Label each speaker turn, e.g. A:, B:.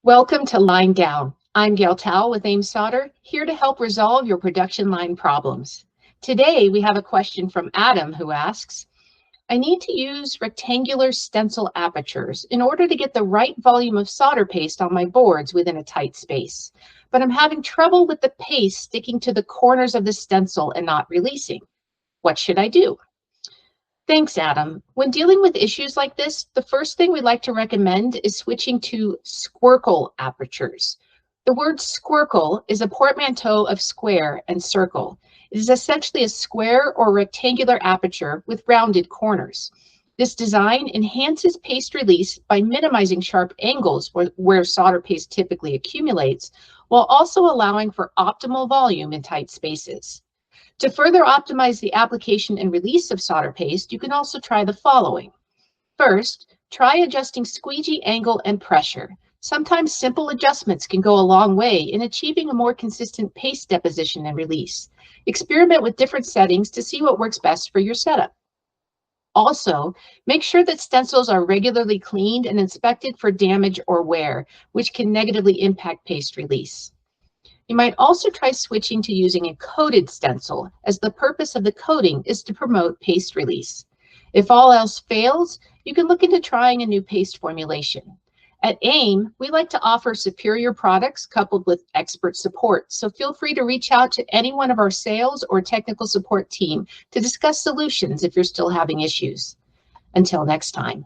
A: Welcome to Line Down. I'm Gail Towle with Ames Solder, here to help resolve your production line problems. Today, we have a question from Adam who asks, I need to use rectangular stencil apertures in order to get the right volume of solder paste on my boards within a tight space, but I'm having trouble with the paste sticking to the corners of the stencil and not releasing. What should I do? Thanks, Adam. When dealing with issues like this, the first thing we'd like to recommend is switching to squircle apertures. The word squircle is a portmanteau of square and circle. It is essentially a square or rectangular aperture with rounded corners. This design enhances paste release by minimizing sharp angles where solder paste typically accumulates, while also allowing for optimal volume in tight spaces. To further optimize the application and release of solder paste, you can also try the following. First, try adjusting squeegee angle and pressure. Sometimes simple adjustments can go a long way in achieving a more consistent paste deposition and release. Experiment with different settings to see what works best for your setup. Also, make sure that stencils are regularly cleaned and inspected for damage or wear, which can negatively impact paste release. You might also try switching to using a coated stencil, as the purpose of the coating is to promote paste release. If all else fails, you can look into trying a new paste formulation. At AIM, we like to offer superior products coupled with expert support, so feel free to reach out to any one of our sales or technical support team to discuss solutions if you're still having issues. Until next time.